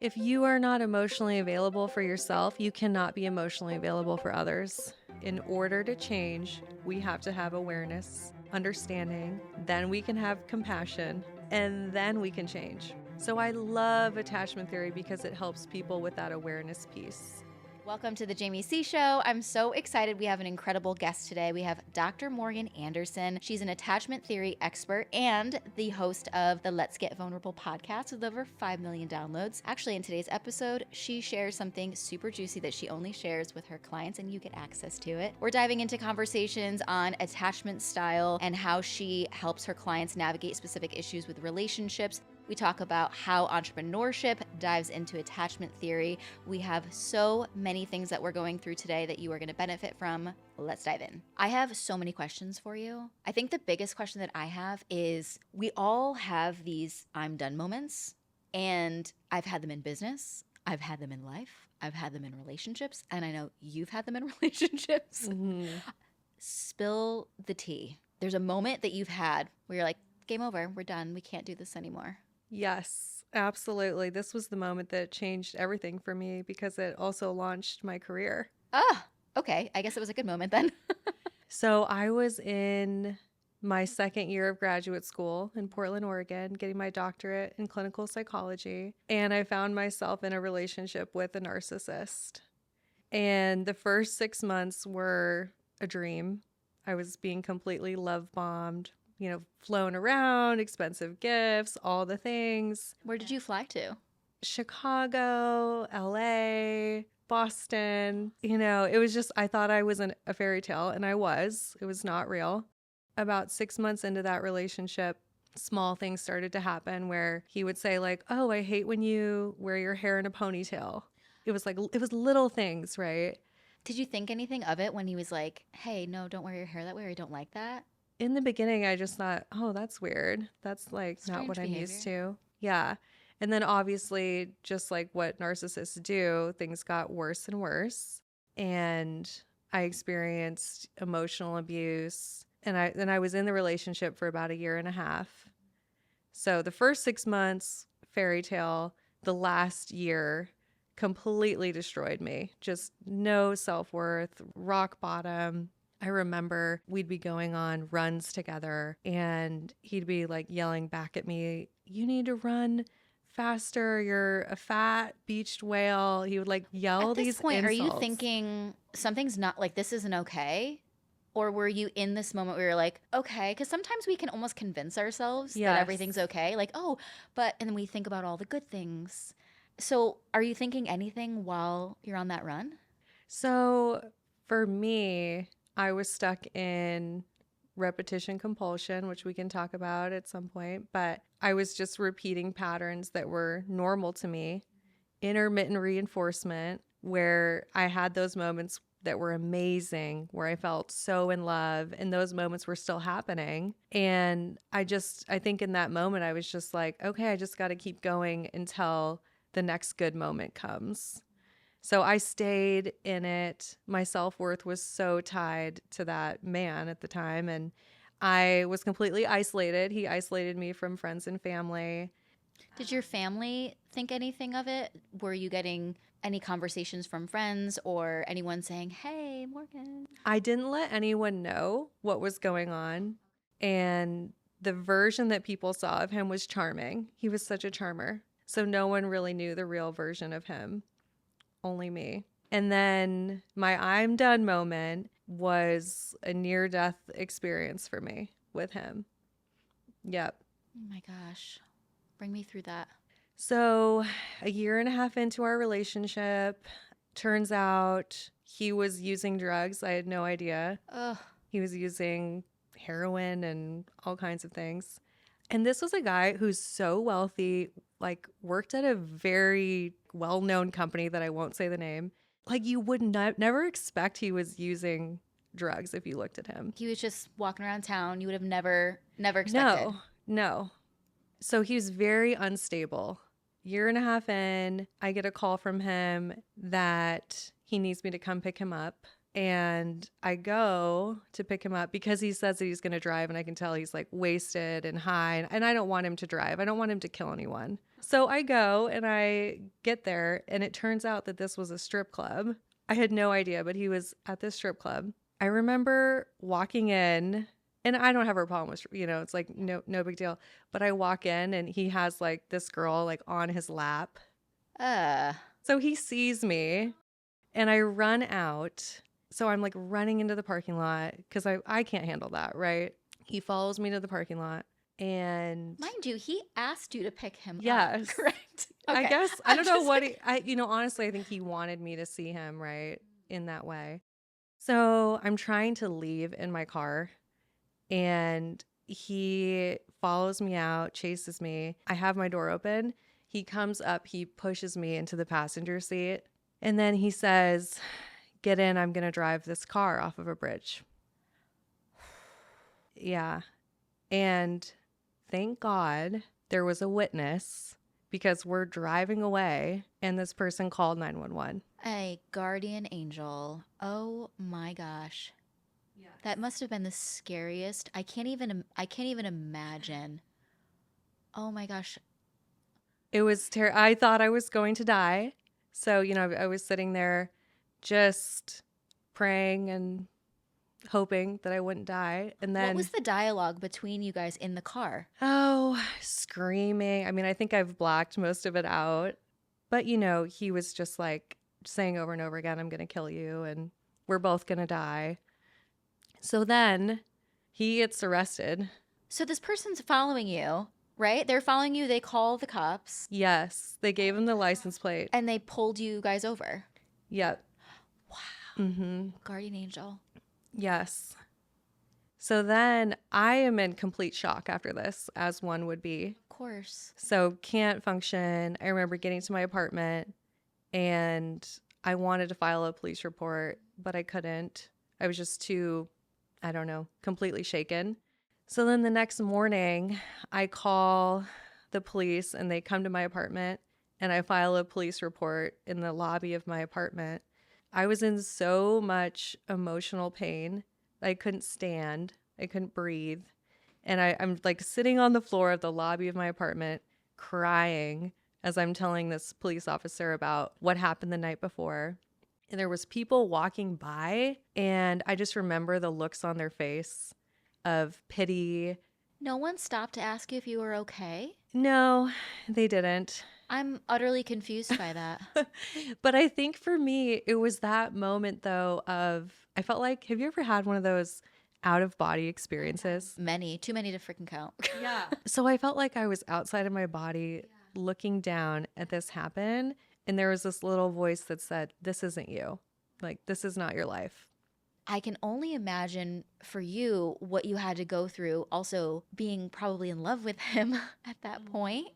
If you are not emotionally available for yourself, you cannot be emotionally available for others. In order to change, we have to have awareness, understanding, then we can have compassion, and then we can change. So I love attachment theory because it helps people with that awareness piece. Welcome to the Jamie C. Show. I'm so excited. We have an incredible guest today. We have Dr. Morgan Anderson. She's an attachment theory expert and the host of the Let's Get Vulnerable podcast with over 5 million downloads. Actually, in today's episode, she shares something super juicy that she only shares with her clients, and you get access to it. We're diving into conversations on attachment style and how she helps her clients navigate specific issues with relationships. We talk about how entrepreneurship dives into attachment theory. We have so many things that we're going through today that you are going to benefit from. Let's dive in. I have so many questions for you. I think the biggest question that I have is we all have these I'm done moments, and I've had them in business. I've had them in life. I've had them in relationships, and I know you've had them in relationships. Mm-hmm. Spill the tea. There's a moment that you've had where you're like, game over. We're done. We can't do this anymore. Yes, absolutely. This was the moment that changed everything for me because it also launched my career. Ah, okay. I guess it was a good moment then. So I was in my second year of graduate school in Portland, Oregon, getting my doctorate in clinical psychology. And I found myself in a relationship with a narcissist. And the first 6 months were a dream. I was being completely love bombed, flown around, expensive gifts, all the things. Where did you fly to? Chicago, LA, Boston. It was just, I thought I was in a fairy tale, and I was. It was not real. About 6 months into that relationship, small things started to happen where he would say like, oh, I hate when you wear your hair in a ponytail. It was little things, right? Did you think anything of it when he was like, hey, no, don't wear your hair that way, or I don't like that? In the beginning, I just thought, oh, that's weird. That's like Strange not what behavior. I'm used to. Yeah. And then obviously, just like what narcissists do, things got worse and worse. And I experienced emotional abuse. And I was in the relationship for about 1.5 years. So the first 6 months, fairy tale. The last year completely destroyed me. Just no self-worth, rock bottom. I remember we'd be going on runs together and he'd be like yelling back at me, you need to run faster. You're a fat beached whale. He would like yell At this these point, insults. are you thinking something's not like this isn't okay? Or were you in this moment where you're like, okay, because sometimes we can almost convince ourselves Yes. that everything's okay. Like, oh, and then we think about all the good things. So are you thinking anything while you're on that run? So for me, I was stuck in repetition compulsion, which we can talk about at some point, but I was just repeating patterns that were normal to me. Intermittent reinforcement, where I had those moments that were amazing, where I felt so in love, and those moments were still happening. And I think in that moment, I was just like, okay, I just got to keep going until the next good moment comes. So I stayed in it. My self-worth was so tied to that man at the time. And I was completely isolated. He isolated me from friends and family. Did your family think anything of it? Were you getting any conversations from friends or anyone saying, hey, Morgan? I didn't let anyone know what was going on. And the version that people saw of him was charming. He was such a charmer. So no one really knew the real version of him. Only me. And then my I'm done moment was a near-death experience for me with him. Yep. Oh my gosh. Bring me through that. So 1.5 years into our relationship, turns out he was using drugs. I had no idea. Ugh. He was using heroin and all kinds of things. And this was a guy who's so wealthy, like worked at a very well-known company that I won't say the name. Like you would never expect he was using drugs if you looked at him. He was just walking around town. You would have never expected. No. So he was very unstable. 1.5 years in, I get a call from him that he needs me to come pick him up. And I go to pick him up because he says that he's going to drive, and I can tell he's like wasted and high. And I don't want him to drive. I don't want him to kill anyone. So I go and I get there, and it turns out that this was a strip club. I had no idea, but he was at this strip club. I remember walking in, and I don't have a problem with, it's like no big deal. But I walk in and he has like this girl like on his lap. Uh, So he sees me and I run out. So I'm like running into the parking lot because I can't handle that, right? He follows me to the parking lot and mind you, he asked you to pick him up, yes. correct? I Okay. guess I don't know what honestly, I think he wanted me to see him, right? In that way. So I'm trying to leave in my car and he follows me out, chases me. I have my door open. He comes up, he pushes me into the passenger seat, and then he says, "Get in, I'm going to drive this car off of a bridge." Yeah. And thank God there was a witness because we're driving away and this person called 911. A guardian angel. Oh my gosh. Yes. That must have been the scariest. I can't even imagine. Oh my gosh. It was I thought I was going to die. So, I was sitting there just praying and hoping that I wouldn't die. And then What was the dialogue between you guys in the car? screaming. I mean, I think I've blacked most of it out. But, he was just like saying over and over again, "I'm going to kill you and we're both going to die." So then he gets arrested. So this person's following you, right? They're following you. They call the cops Yes, they gave him the license plate. and they pulled you guys over. Yep. Wow. Mm-hmm. Guardian angel. Yes. So then I am in complete shock after this, as one would be. Of course. So can't function. I remember getting to my apartment and I wanted to file a police report, but I couldn't. I was just too, I don't know, completely shaken. So then the next morning, I call the police and they come to my apartment and I file a police report in the lobby of my apartment. I was in so much emotional pain. I couldn't stand. I couldn't breathe. And I'm like sitting on the floor of the lobby of my apartment crying as I'm telling this police officer about what happened the night before. And there was people walking by and I just remember the looks on their face of pity. No one stopped to ask you if you were okay? No, they didn't. I'm utterly confused by that. But I think for me, it was that moment though of, I felt like, have you ever had one of those out of body experiences? Many, too many to freaking count. Yeah. So I felt like I was outside of my body looking down at this happen. And there was this little voice that said, "This isn't you. Like, this is not your life." I can only imagine for you what you had to go through, also being probably in love with him at that point,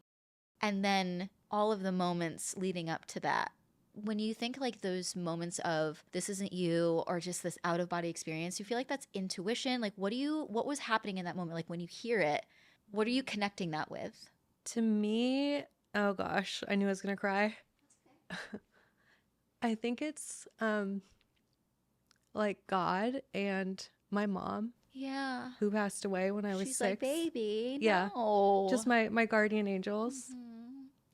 and then all of the moments leading up to that. When you think like those moments of "this isn't you" or just this out of body experience, you feel like that's intuition. Like what was happening in that moment? Like when you hear it, what are you connecting that with? To me, oh gosh, I knew I was going to cry. I think it's like God and my mom Yeah. who passed away when I was She's 6. like, "Baby, Yeah. no." Just my guardian angels.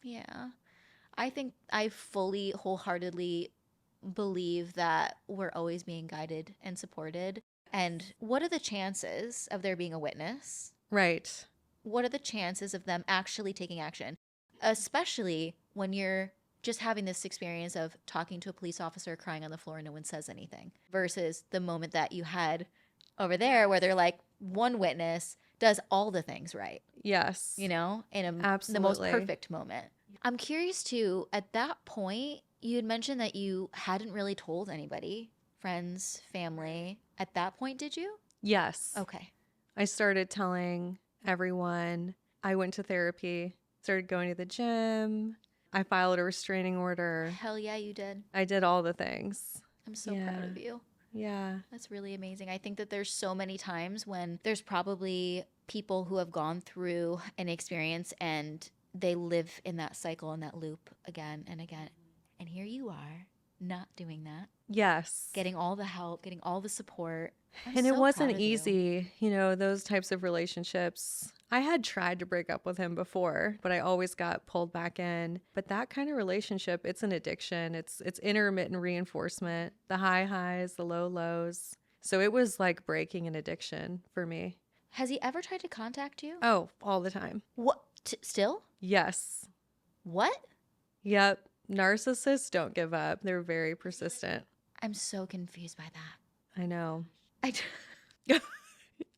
Yeah. I think I fully, wholeheartedly believe that we're always being guided and supported. And what are the chances of there being a witness? Right. What are the chances of them actually taking action? Especially when you're just having this experience of talking to a police officer, crying on the floor, and no one says anything, versus the moment that you had over there where they're like, one witness does all the things right, Yes. in the most Absolutely. perfect moment. I'm curious too, at that point, you had mentioned that you hadn't really told anybody, friends, family. At that point, did you? Yes. Okay. I started telling everyone. I went to therapy, started going to the gym. I filed a restraining order. Hell yeah, you did. I did all the things. I'm so proud of you. Yeah. That's really amazing. I think that there's so many times when there's probably people who have gone through an experience and they live in that cycle and that loop again and again. And here you are, not doing that. Yes. Getting all the help, getting all the support. And it wasn't easy, those types of relationships. I had tried to break up with him before, but I always got pulled back in. But that kind of relationship, it's an addiction. It's intermittent reinforcement, the high highs, the low lows. So it was like breaking an addiction for me. Has he ever tried to contact you? Oh, all the time. What? Still? Yes. What? Yep. Narcissists don't give up. They're very persistent. I'm so confused by that. I know. I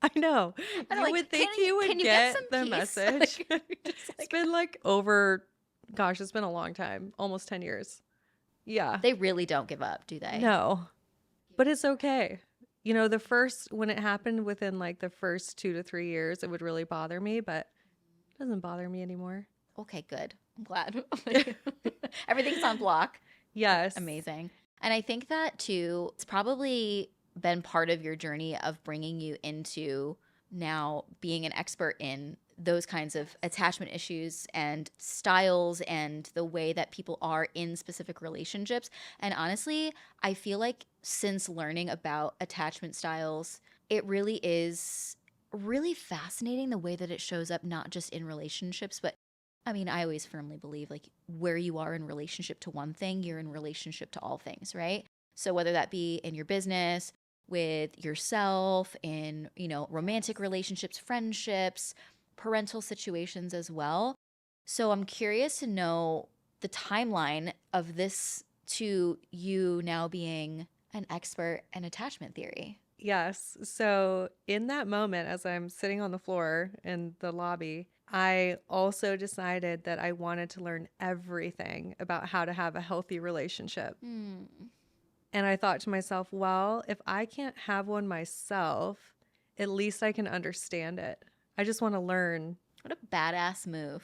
I know. I'm You like, would think can you would can you get some the peace? message. Like, just It's like- been like over, gosh, it's been a long time, almost 10 years. Yeah. they really don't give up, do they? No, but it's okay. You know, when it happened within like the first 2 to 3 years, it would really bother me, but it doesn't bother me anymore. Okay, good. I'm glad. Everything's on block. Yes. Amazing. And I think that too, it's probably been part of your journey of bringing you into now being an expert in those kinds of attachment issues and styles and the way that people are in specific relationships. And honestly, I feel like since learning about attachment styles, it really is really fascinating the way that it shows up, not just in relationships, but I mean, I always firmly believe like where you are in relationship to one thing, you're in relationship to all things, right? So whether that be in your business, with yourself, in, romantic relationships, friendships, parental situations as well. So I'm curious to know the timeline of this to you now being an expert in attachment theory. Yes. So in that moment, as I'm sitting on the floor in the lobby, I also decided that I wanted to learn everything about how to have a healthy relationship. And I thought to myself, well, if I can't have one myself, at least I can understand it. I just want to learn. What a badass move.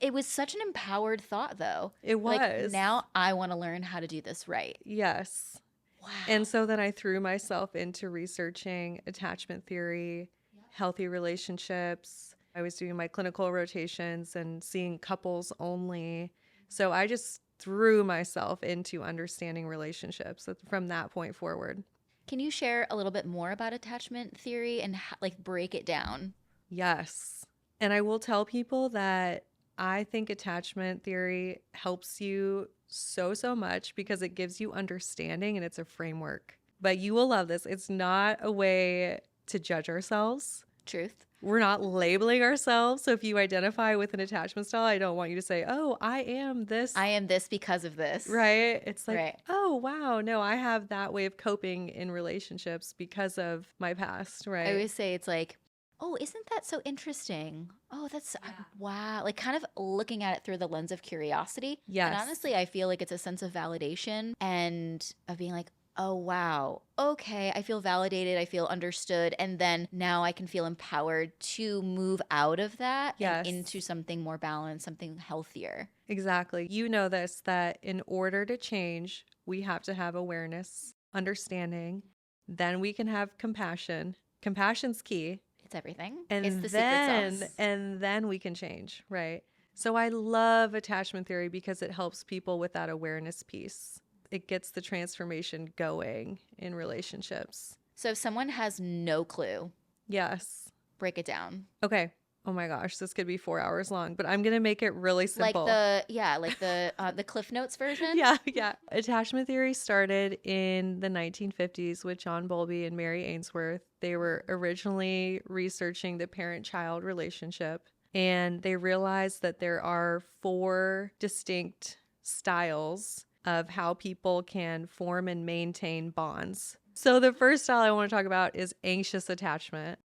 It was such an empowered thought, though. It was. Like, now I want to learn how to do this right. Yes. Wow. And so then I threw myself into researching attachment theory, healthy relationships. I was doing my clinical rotations and seeing couples only. So I just threw myself into understanding relationships from that point forward. Can you share a little bit more about attachment theory and break it down? Yes. And I will tell people that I think attachment theory helps you so much because it gives you understanding and it's a framework. But you will love this. It's not a way to judge ourselves. Truth. We're not labeling ourselves. So if you identify with an attachment style, I don't want you to say, oh, I am this. I am this because of this. Right? It's like, right. Oh, wow. No, I have that way of coping in relationships because of my past. Right. I always say it's like, oh, isn't that so interesting? Oh, that's, wow. Like kind of looking at it through the lens of curiosity. Yes. And honestly, I feel like it's a sense of validation and of being like, oh, wow. Okay. I feel validated. I feel understood. And then now I can feel empowered to move out of that and into something more balanced, something healthier. Exactly. You know this, that in order to change, we have to have awareness, understanding. Then we can have compassion. Compassion's key. It's everything. And it's the secret sauce. And then we can change, right? So I love attachment theory because it helps people with that awareness piece. It gets the transformation going in relationships. So if someone has no clue, yes, break it down. Okay. Oh my gosh, this could be 4 hours long, but I'm going to make it really simple. Like the Cliff Notes version? Yeah. Attachment theory started in the 1950s with John Bowlby and Mary Ainsworth. They were originally researching the parent-child relationship, and they realized that there are 4 distinct styles of how people can form and maintain bonds. So the first style I want to talk about is anxious attachment.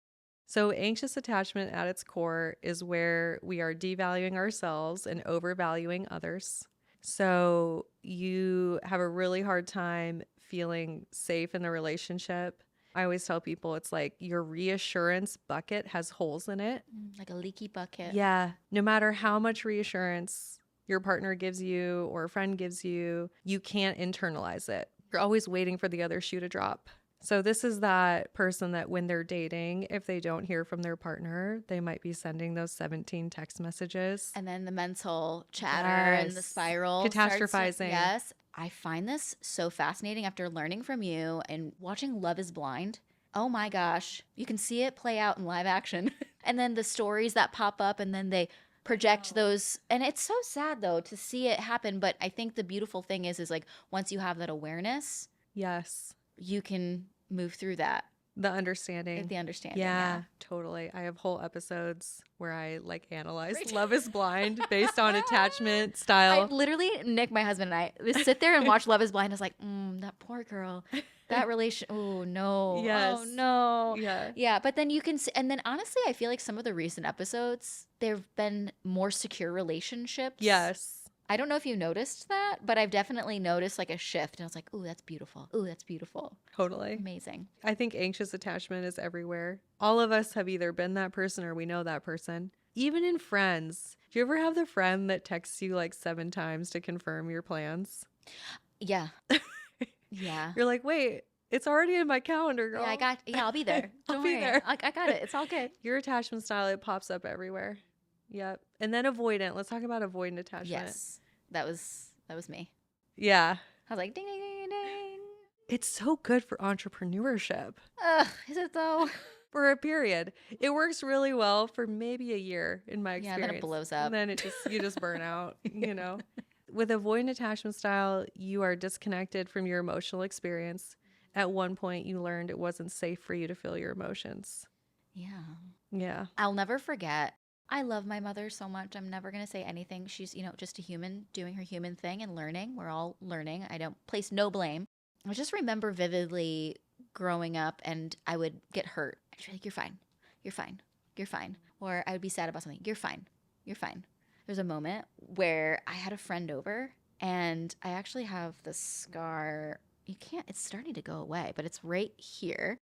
So anxious attachment at its core is where we are devaluing ourselves and overvaluing others. So you have a really hard time feeling safe in the relationship. I always tell people it's like your reassurance bucket has holes in it. Like a leaky bucket. Yeah. No matter how much reassurance your partner gives you or a friend gives you, you can't internalize it. You're always waiting for the other shoe to drop. So this is that person that when they're dating, if they don't hear from their partner, they might be sending those 17 text messages. And then the mental chatter and the spiral. Catastrophizing. Yes. I find this so fascinating after learning from you and watching Love is Blind. Oh my gosh. You can see it play out in live action. And then the stories that pop up and then they project those. And it's so sad though to see it happen. But I think the beautiful thing is like once you have that awareness, Yes. you can move through that. The understanding. The understanding. Yeah, totally. I have whole episodes where I like analyze Love is Blind based on attachment style. I literally, Nick, my husband, and I would sit there and watch Love is Blind. I was like, that poor girl. That relation. Oh, no. Yes. Oh, no. Yeah. Yeah. But then you can see, and then honestly, I feel like some of the recent episodes, there have been more secure relationships. Yes. I don't know if you noticed that, but I've definitely noticed like a shift. And I was like, ooh, that's beautiful. Ooh, that's beautiful. Totally. Amazing. I think anxious attachment is everywhere. All of us have either been that person or we know that person. Even in friends. Do you ever have the friend that texts you like 7 times to confirm your plans? Yeah. Yeah. You're like, wait, it's already in my calendar, girl. Yeah, I'll be there. I'll Don't be worry. there. I got it. It's all good. Your attachment style, it pops up everywhere. Yep. And then avoidant. Let's talk about avoidant attachment. Yes. That was me. Yeah. I was like, ding, ding, ding, ding. It's so good for entrepreneurship. Is it though? For a period. It works really well for maybe a year in my Yeah, experience. then it blows up. And then you just burn out, you know. With avoidant attachment style, you are disconnected from your emotional experience. At one point, you learned it wasn't safe for you to feel your emotions. Yeah. Yeah. I'll never forget. I love my mother so much. I'm never going to say anything. She's, just a human doing her human thing and learning. We're all learning. I don't place no blame. I just remember vividly growing up and I would get hurt. She'd be like, you're fine. You're fine. You're fine. Or I would be sad about something. You're fine. You're fine. There's a moment where I had a friend over and I actually have the scar. It's starting to go away, but it's right here.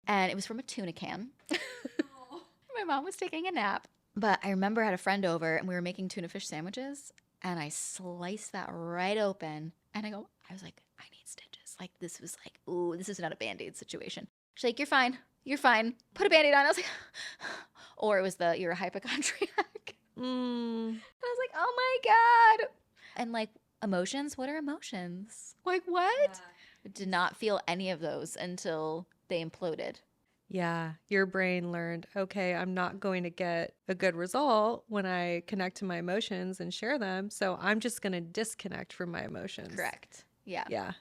And it was from a tuna can. My mom was taking a nap. But I remember I had a friend over and we were making tuna fish sandwiches and I sliced that right open and I was like, I need stitches. Like this was like, ooh, this is not a Band-Aid situation. She's like, you're fine. You're fine. Put a Band-Aid on. I was like, or it was you're a hypochondriac. I was like, oh my God. And like emotions, what are emotions? Like what? Yeah. I did not feel any of those until they imploded. Yeah, your brain learned, okay, I'm not going to get a good result when I connect to my emotions and share them. So I'm just going to disconnect from my emotions. Correct. Yeah. Yeah.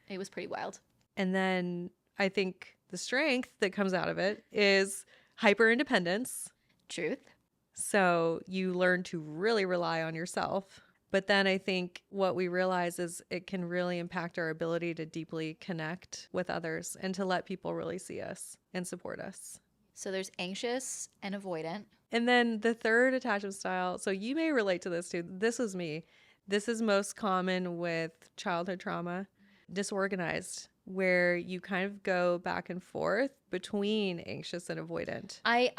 It was pretty wild. And then I think the strength that comes out of it is hyper independence. Truth. So you learn to really rely on yourself. But then I think what we realize is it can really impact our ability to deeply connect with others and to let people really see us and support us. So there's anxious and avoidant. And then the third attachment style, so you may relate to this too. This was me. This is most common with childhood trauma, disorganized, where you kind of go back and forth between anxious and avoidant. I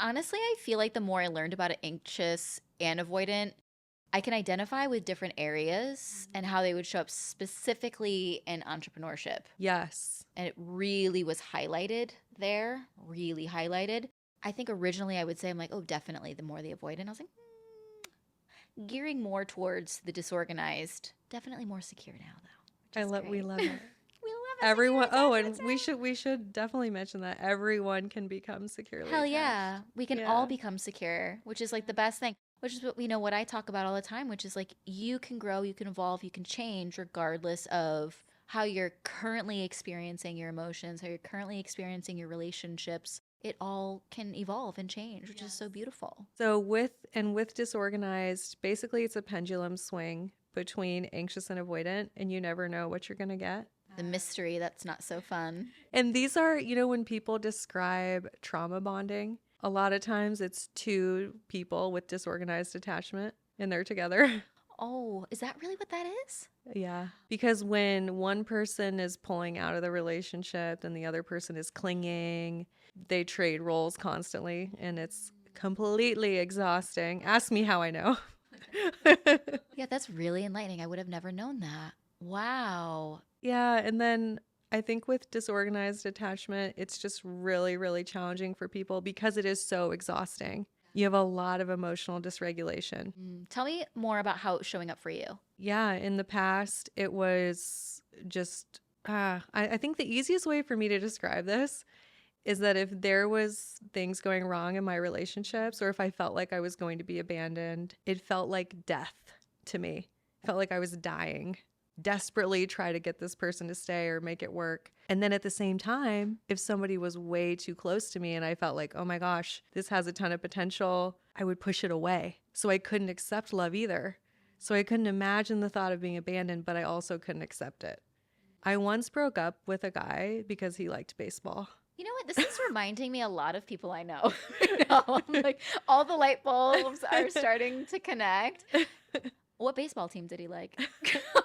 feel like the more I learned about anxious and avoidant, I can identify with different areas and how they would show up specifically in entrepreneurship. Yes. And it really was highlighted there, really highlighted. I think originally I would say, I'm like, oh, definitely the more the avoidant. I was like, gearing more towards the disorganized. Definitely more secure now, though. We love it. We love it. Everyone. Oh, and we should definitely mention that everyone can become securely Hell attached. yeah. We can all become secure, which is like the best thing. Which is what I talk about all the time, which is like you can grow, you can evolve, you can change regardless of how you're currently experiencing your emotions, how you're currently experiencing your relationships. It all can evolve and change, which is so beautiful. So with disorganized, basically it's a pendulum swing between anxious and avoidant, and you never know what you're going to get. The mystery that's not so fun. And these are, when people describe trauma bonding, a lot of times it's 2 people with disorganized attachment and they're together. Oh, is that really what that is? Yeah. Because when one person is pulling out of the relationship and the other person is clinging, they trade roles constantly and it's completely exhausting. Ask me how I know. Yeah, that's really enlightening. I would have never known that. Wow. Yeah. And then I think with disorganized attachment, it's just really, really challenging for people because it is so exhausting. You have a lot of emotional dysregulation. Tell me more about how it was showing up for you. Yeah, in the past, it was just, I think the easiest way for me to describe this is that if there was things going wrong in my relationships or if I felt like I was going to be abandoned, it felt like death to me. It felt like I was dying. Desperately try to get this person to stay or make it work. And then at the same time, if somebody was way too close to me and I felt like, oh my gosh, this has a ton of potential, I would push it away. So I couldn't accept love either. So I couldn't imagine the thought of being abandoned, but I also couldn't accept it. I once broke up with a guy because he liked baseball. You know what? This is reminding me a lot of people I know. No, I'm like, all the light bulbs are starting to connect. What baseball team did he like?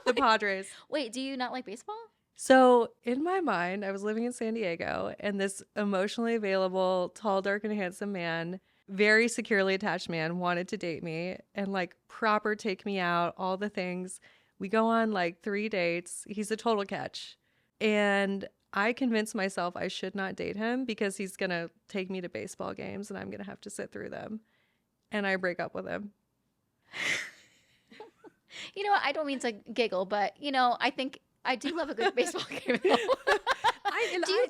The Padres. Wait, do you not like baseball? So in my mind, I was living in San Diego, and this emotionally available, tall, dark, and handsome man, very securely attached man, wanted to date me and like proper take me out, all the things. We go on like 3 dates. He's a total catch. And I convinced myself I should not date him because he's going to take me to baseball games and I'm going to have to sit through them. And I break up with him. You know what? I don't mean to giggle, but you know, I think I do love a good baseball game. Though.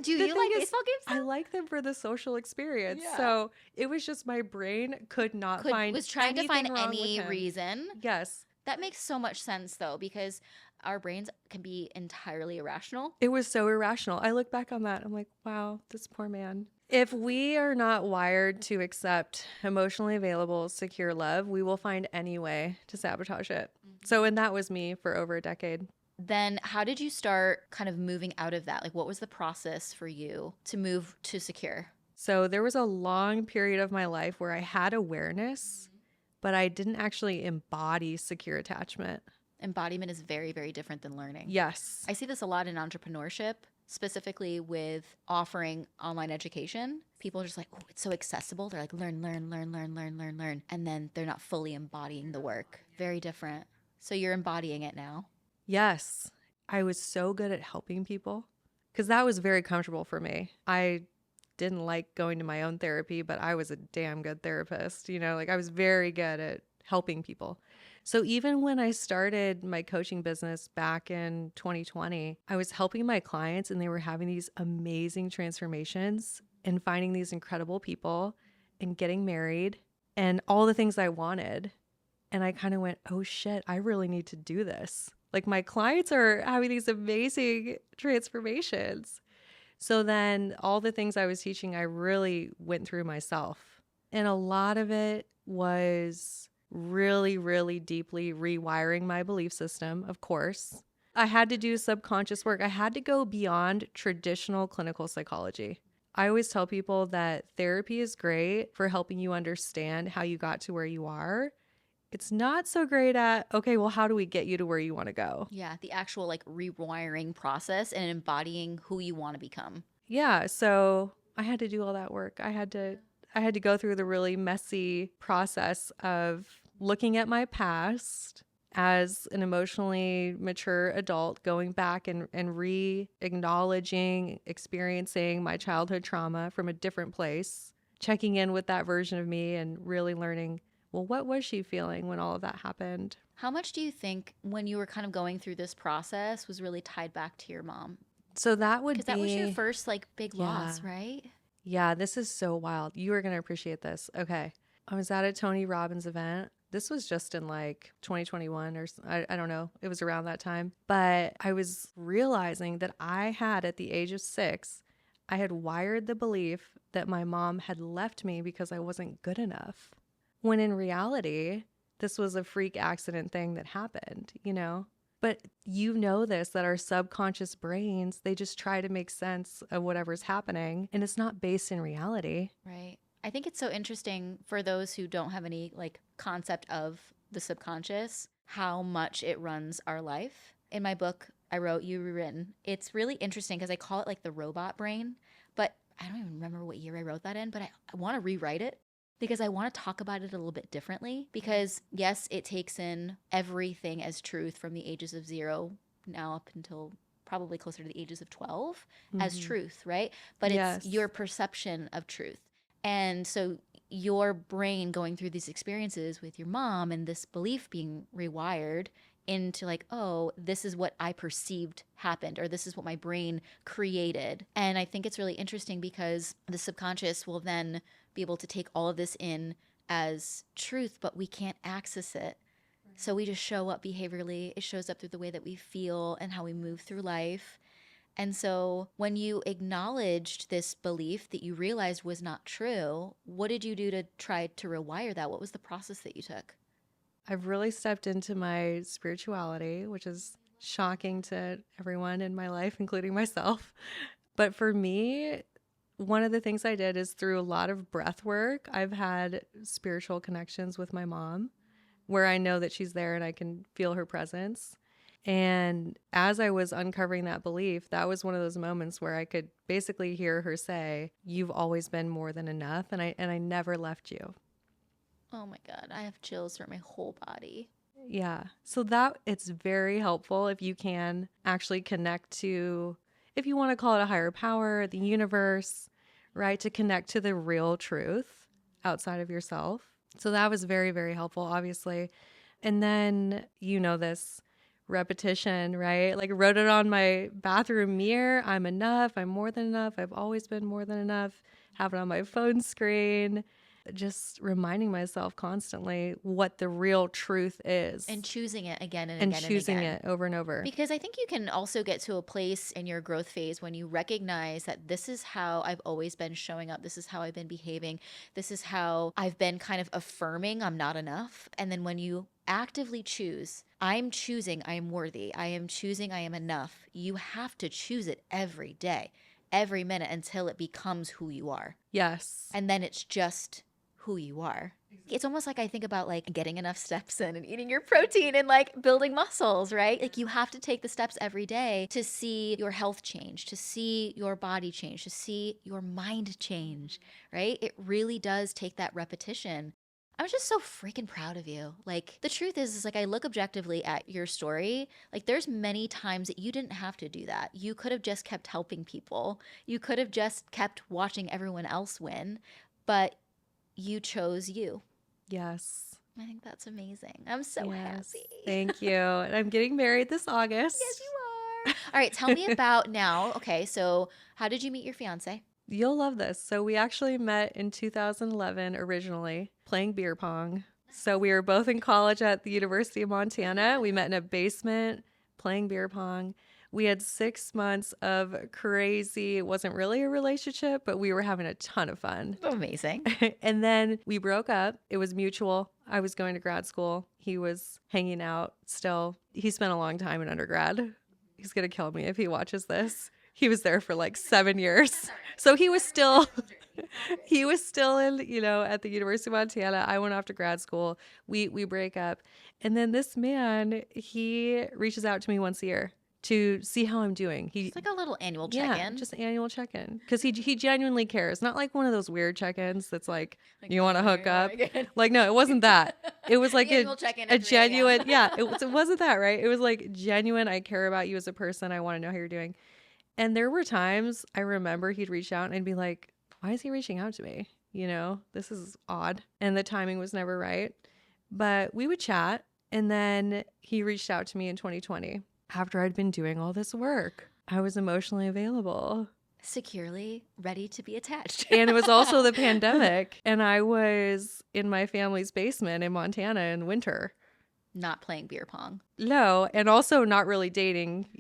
Do you like baseball games? I like them for the social experience. Yeah. So it was just my brain was trying to find any reason. Yes. That makes so much sense though, because our brains can be entirely irrational. It was so irrational. I look back on that. I'm like, wow, this poor man. If we are not wired to accept emotionally available, secure love, we will find any way to sabotage it. So, and that was me for over a decade. Then how did you start kind of moving out of that? Like, what was the process for you to move to secure? So there was a long period of my life where I had awareness, but I didn't actually embody secure attachment. Embodiment is very, very different than learning. Yes. I see this a lot in entrepreneurship, specifically with offering online education. People are just like, oh, it's so accessible. They're like, learn. And then they're not fully embodying the work. Very different. So you're embodying it now. Yes. I was so good at helping people because that was very comfortable for me. I didn't like going to my own therapy, but I was a damn good therapist. You know, like I was very good at helping people. So even when I started my coaching business back in 2020, I was helping my clients and they were having these amazing transformations and finding these incredible people and getting married and all the things I wanted. And I kind of went, oh shit, I really need to do this. Like my clients are having these amazing transformations. So then all the things I was teaching, I really went through myself. And a lot of it was really, really deeply rewiring my belief system, of course. I had to do subconscious work. I had to go beyond traditional clinical psychology. I always tell people that therapy is great for helping you understand how you got to where you are. It's not so great at, okay, well, how do we get you to where you want to go? Yeah, the actual like rewiring process and embodying who you want to become. Yeah, so I had to do all that work. I had to go through the really messy process of looking at my past as an emotionally mature adult, going back and re-acknowledging, experiencing my childhood trauma from a different place, checking in with that version of me and really learning, well, what was she feeling when all of that happened? How much do you think when you were kind of going through this process was really tied back to your mom? So that would be... Because that was your first like big loss, right? Yeah, this is so wild. You are going to appreciate this. Okay. I was at a Tony Robbins event. This was just in like 2021 or I don't know. It was around that time. But I was realizing that I had, at the age of 6, I had wired the belief that my mom had left me because I wasn't good enough. When in reality, this was a freak accident thing that happened, you know? But you know this, that our subconscious brains, they just try to make sense of whatever's happening. And it's not based in reality. Right. I think it's so interesting for those who don't have any like concept of the subconscious, how much it runs our life. In my book, I wrote, you rewritten. It's really interesting because I call it like the robot brain, but I don't even remember what year I wrote that in, but I want to rewrite it because I want to talk about it a little bit differently because yes, it takes in everything as truth from the ages of 0 now up until probably closer to the ages of 12 as truth, right? But it's your perception of truth. And so your brain going through these experiences with your mom and this belief being rewired into like, oh, this is what I perceived happened, or this is what my brain created. And I think it's really interesting because the subconscious will then be able to take all of this in as truth, but we can't access it. So we just show up behaviorally. It shows up through the way that we feel and how we move through life. And so when you acknowledged this belief that you realized was not true, what did you do to try to rewire that? What was the process that you took? I've really stepped into my spirituality, which is shocking to everyone in my life, including myself. But for me, one of the things I did is through a lot of breath work, I've had spiritual connections with my mom where I know that she's there and I can feel her presence. And as I was uncovering that belief, that was one of those moments where I could basically hear her say, "You've always been more than enough, and I never left you." Oh my God, I have chills through my whole body. Yeah. So that it's very helpful if you can actually connect to, if you want to call it a higher power, the universe, right? To connect to the real truth outside of yourself. So that was very, very helpful, obviously. And then, this repetition, right? Like I wrote it on my bathroom mirror. I'm enough. I'm more than enough. I've always been more than enough. Have it on my phone screen. Just reminding myself constantly what the real truth is. And choosing it again and and again choosing and again. it over and over. Because I think you can also get to a place in your growth phase when you recognize that this is how I've always been showing up. This is how I've been behaving. This is how I've been kind of affirming I'm not enough. And then when you actively choose, I'm choosing I am worthy. I am choosing I am enough. You have to choose it every day, every minute until it becomes who you are. Yes. And then it's just who you are. It's almost like I think about like getting enough steps in and eating your protein and like building muscles, right? Like you have to take the steps every day to see your health change, to see your body change, to see your mind change, right? It really does take that repetition. I'm just so freaking proud of you. Like the truth is like I look objectively at your story, like there's many times that you didn't have to do that. You could have just kept helping people. You could have just kept watching everyone else win, but you chose you. Yes. I think that's amazing. I'm so happy. Thank you. And I'm getting married this August. Yes, you are. All right, tell me about now. Okay, so how did you meet your fiance? You'll love this. So we actually met in 2011 originally playing beer pong. So we were both in college at the University of Montana. We met in a basement playing beer pong. We had 6 months of crazy, it wasn't really a relationship, but we were having a ton of fun. Amazing. And then we broke up. It was mutual. I was going to grad school. He was hanging out still. He spent a long time in undergrad. He's going to kill me if he watches this. He was there for like 7 years. So he was still in, at the University of Montana. I went off to grad school. We break up. And then this man, he reaches out to me once a year to see how I'm doing. It's like a little annual check-in. Yeah, just an annual check-in. Because he genuinely cares. Not like one of those weird check-ins that's like you want to hook up. Like, no, it wasn't that. It was like a genuine, yeah, it wasn't that, right? It was like genuine, I care about you as a person. I want to know how you're doing. And there were times I remember he'd reach out and be like, why is he reaching out to me? This is odd. And the timing was never right. But we would chat. And then he reached out to me in 2020. After I'd been doing all this work, I was emotionally available. Securely ready to be attached. And it was also the pandemic. And I was in my family's basement in Montana in winter. Not playing beer pong. No, and also not really dating,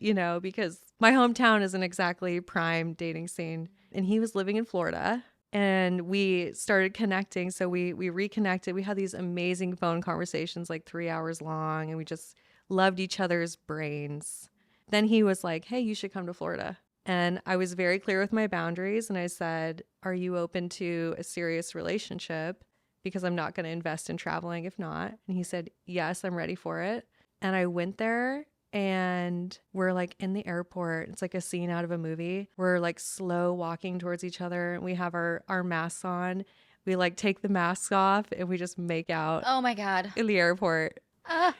because my hometown isn't exactly prime dating scene. And he was living in Florida. And we started connecting. So we reconnected. We had these amazing phone conversations, like 3 hours long. And we just loved each other's brains. Then he was like, hey, you should come to Florida. And I was very clear with my boundaries. And I said, are you open to a serious relationship? Because I'm not going to invest in traveling if not. And he said, yes, I'm ready for it. And I went there and we're like in the airport. It's like a scene out of a movie. We're like slow walking towards each other. We have our masks on. We like take the masks off and we just make out. Oh my God. In the airport. And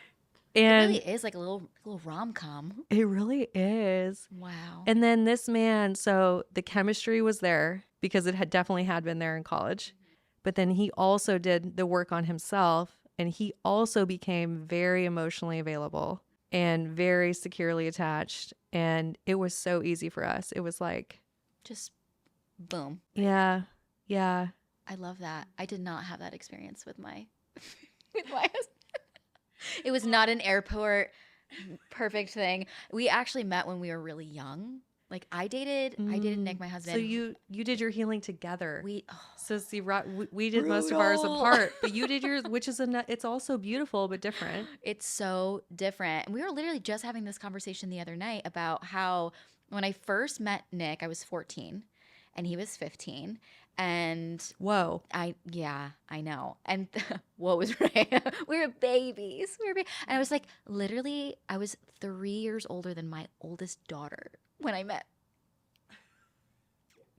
it really is like a little rom-com. It really is. Wow. And then this man, so the chemistry was there because it had definitely had been there in college. But then he also did the work on himself and he also became very emotionally available. and very securely attached. And it was so easy for us. It was like, Just boom. yeah, yeah. I love that. I did not have that experience with my with my husband. It was not an airport perfect thing. We actually met when we were really young. Like I dated Nick, my husband. So you did your healing together. We So see, we did most of ours Brutal. apart, but you did yours, which is it's also beautiful but different. It's so different. And we were literally just having this conversation the other night about how when I first met Nick, I was 14 and he was 15. And Whoa. I know. And what was right? We were babies. And I was like, literally, I was 3 years older than my oldest daughter when I met.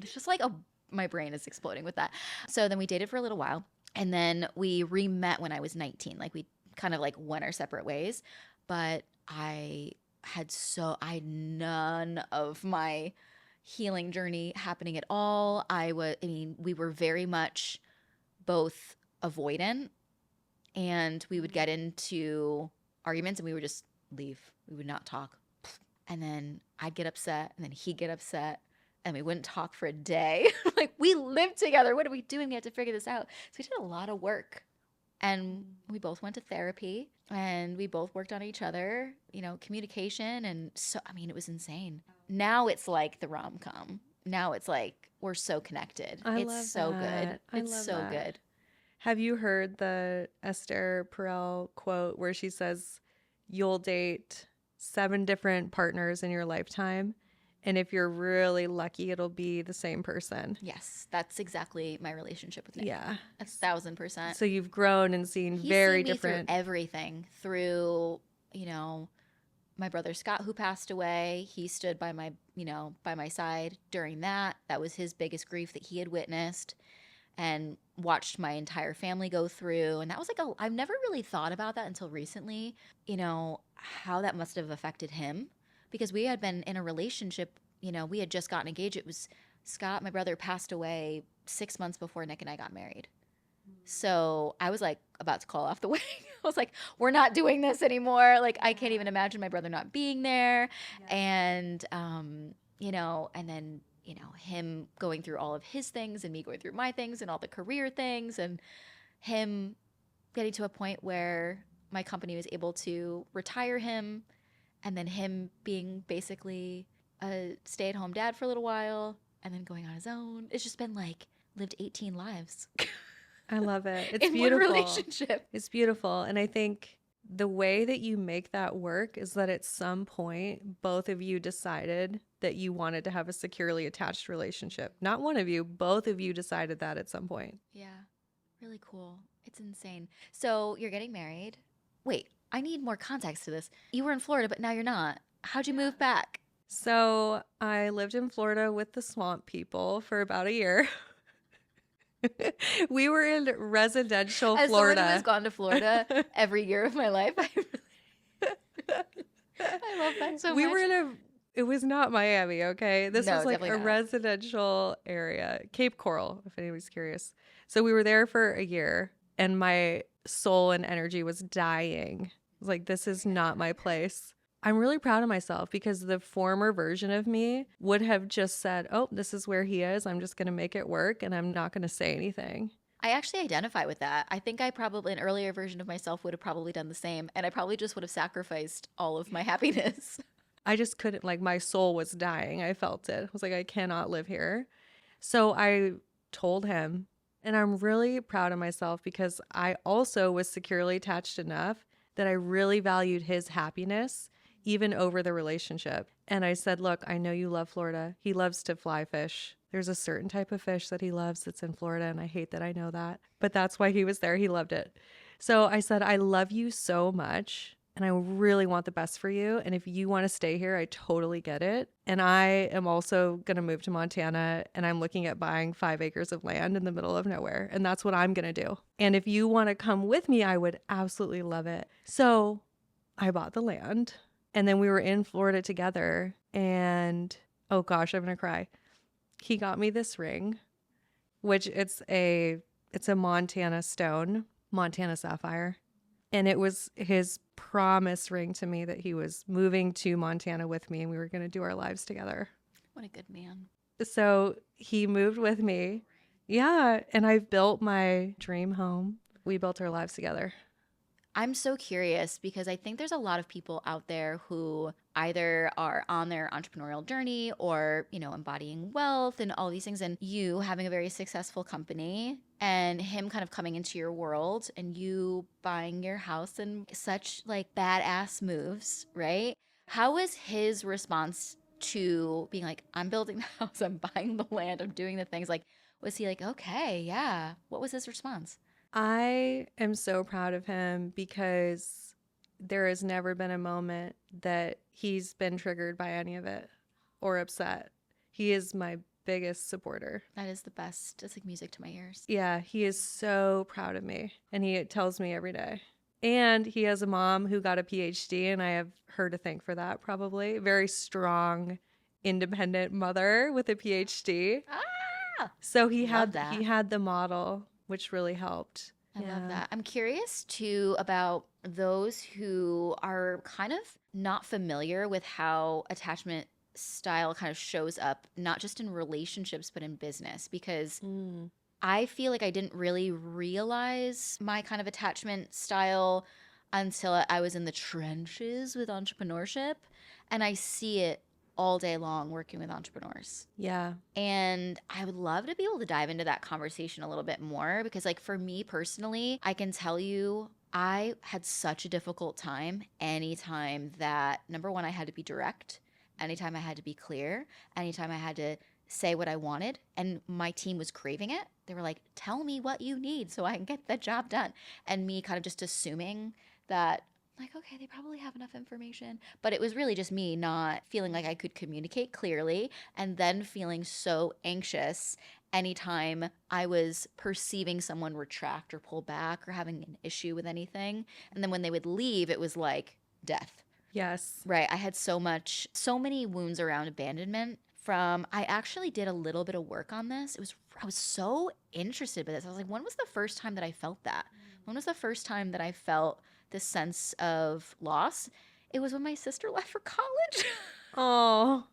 It's just like my brain is exploding with that. So then we dated for a little while, and then we re-met when I was 19. Like we kind of like went our separate ways. But I had none of my healing journey happening at all. We were very much both avoidant, and we would get into arguments and we would just leave. We would not talk. And then I'd get upset and then he'd get upset and we wouldn't talk for a day. Like, we lived together. What are we doing? We had to figure this out. So we did a lot of work. And we both went to therapy and we both worked on each other, communication. And so, it was insane. Now it's like the rom-com. Now it's like we're so connected. I It's love so that. good. It's so good. Have you heard the Esther Perel quote where she says, you'll date 7 different partners in your lifetime, and if you're really lucky, it'll be the same person? Yes, that's exactly my relationship with Nick. Yeah. 1,000%. So you've grown and seen He's very seen me different. through everything. Through, my brother Scott, who passed away. He stood by my side during that. That was his biggest grief that he had witnessed, and watched my entire family go through. And that was like I've never really thought about that until recently, how that must have affected him, because we had been in a relationship, we had just gotten engaged. It was Scott, my brother, passed away 6 months before Nick and I got married. So I was like about to call off the wedding. I was like, we're not doing this anymore. Like, I can't even imagine my brother not being there. Yeah. And, and then, him going through all of his things and me going through my things and all the career things, and him getting to a point where my company was able to retire him, and then him being basically a stay-at-home dad for a little while and then going on his own. It's just been like lived 18 lives. I love it. It's in beautiful. one relationship. It's beautiful. And I think the way that you make that work is that at some point, both of you decided that you wanted to have a securely attached relationship. Not one of you, both of you decided that at some point. Yeah. Really cool. It's insane. So you're getting married. Wait, I need more context to this. You were in Florida, but now you're not. How'd you move back? So I lived in Florida with the swamp people for about a year. We were in residential As Florida. someone who has gone to Florida every year of my life, I love that so much. It was not Miami, okay? This was like a not. residential area, Cape Coral, if anybody's curious. So we were there for a year, and my soul and energy was dying. I was like, this is not my place. I'm really proud of myself, because the former version of me would have just said, oh, this is where he is. I'm just going to make it work, and I'm not going to say anything. I actually identify with that. I think an earlier version of myself would have probably done the same, and I probably just would have sacrificed all of my happiness. I just couldn't, my soul was dying. I felt it. I was like, I cannot live here. So I told him, and I'm really proud of myself, because I also was securely attached enough that I really valued his happiness even over the relationship. And I said, look, I know you love Florida. He loves to fly fish. There's a certain type of fish that he loves that's in Florida, and I hate that I know that. But that's why he was there. He loved it. So I said, I love you so much, and I really want the best for you. And if you want to stay here, I totally get it. And I am also going to move to Montana, and I'm looking at buying 5 acres of land in the middle of nowhere. And that's what I'm going to do. And if you want to come with me, I would absolutely love it. So I bought the land. And then we were in Florida together, and oh gosh, I'm going to cry. He got me this ring, which it's a Montana stone, Montana sapphire. And it was his promise ring to me that he was moving to Montana with me and we were going to do our lives together. What a good man. So he moved with me. Yeah. And I've built my dream home. We built our lives together. I'm so curious because I think there's a lot of people out there who either are on their entrepreneurial journey or, embodying wealth and all these things. And you having a very successful company and him kind of coming into your world and you buying your house and such like badass moves, right? How was his response to being like, I'm building the house, I'm buying the land, I'm doing the things? Like, was he like, okay, yeah. What was his response? I am so proud of him because there has never been a moment that he's been triggered by any of it or upset. He is my biggest supporter. That is the best. It's like music to my ears. Yeah, he is so proud of me and he tells me every day. And he has a mom who got a PhD and I have her to thank for that probably. Very strong, independent mother with a PhD. Ah, So he love had that. he had the model, which really helped. I love that. I'm curious too about those who are kind of not familiar with how attachment style kind of shows up, not just in relationships, but in business, because Mm. I feel like I didn't really realize my kind of attachment style until I was in the trenches with entrepreneurship. And I see it all day long working with entrepreneurs. Yeah. And I would love to be able to dive into that conversation a little bit more because, like, for me personally, I can tell you I had such a difficult time anytime that, number one, I had to be direct, anytime I had to be clear, anytime I had to say what I wanted, and my team was craving it. They were like, tell me what you need so I can get the job done. And me kind of just assuming that, like, okay, they probably have enough information. But it was really just me not feeling like I could communicate clearly and then feeling so anxious anytime I was perceiving someone retract or pull back or having an issue with anything. And then when they would leave, it was like death. Yes. Right. I had so many wounds around abandonment from, I actually did a little bit of work on this. I was so interested by this. I was like, when was the first time that I felt that? When was the first time that I felt this sense of loss? It was when my sister left for college. Oh.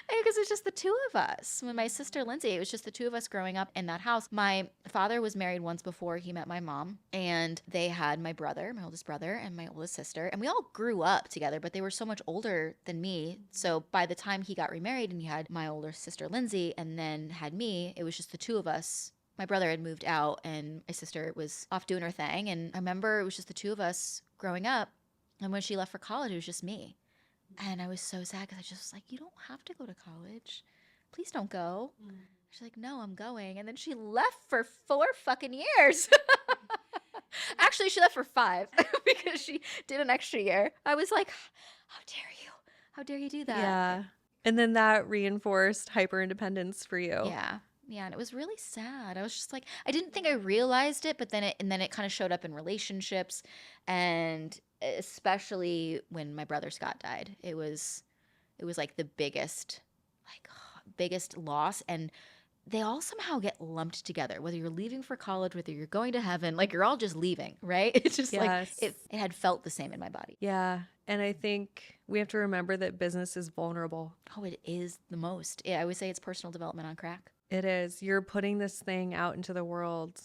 Because it's just the two of us. When my sister Lindsay, it was just the two of us growing up in that house. My father was married once before he met my mom, and they had my brother, my oldest brother, and my oldest sister, and we all grew up together, but they were so much older than me. So by the time he got remarried and he had my older sister Lindsay and then had me, it was just the two of us. My brother had moved out and my sister was off doing her thing, and I remember it was just the two of us growing up, and when she left for college, it was just me. And I was so sad because I just was like, you don't have to go to college. Please don't go. She's like, no, I'm going. And then she left for 4 fucking years. Actually, she left for 5 because she did an extra year. I was like, how dare you? How dare you do that? Yeah. And then that reinforced hyper independence for you. Yeah. Yeah, and it was really sad. I was just like, I didn't think I realized it, but then it kind of showed up in relationships, and especially when my brother Scott died. It was like the biggest loss, and they all somehow get lumped together. Whether you're leaving for college, whether you're going to heaven, like you're all just leaving, right? It's just like it had felt the same in my body. Yeah. And I think we have to remember that business is vulnerable. Oh, it is the most. Yeah, I would say it's personal development on crack. It is. You're putting this thing out into the world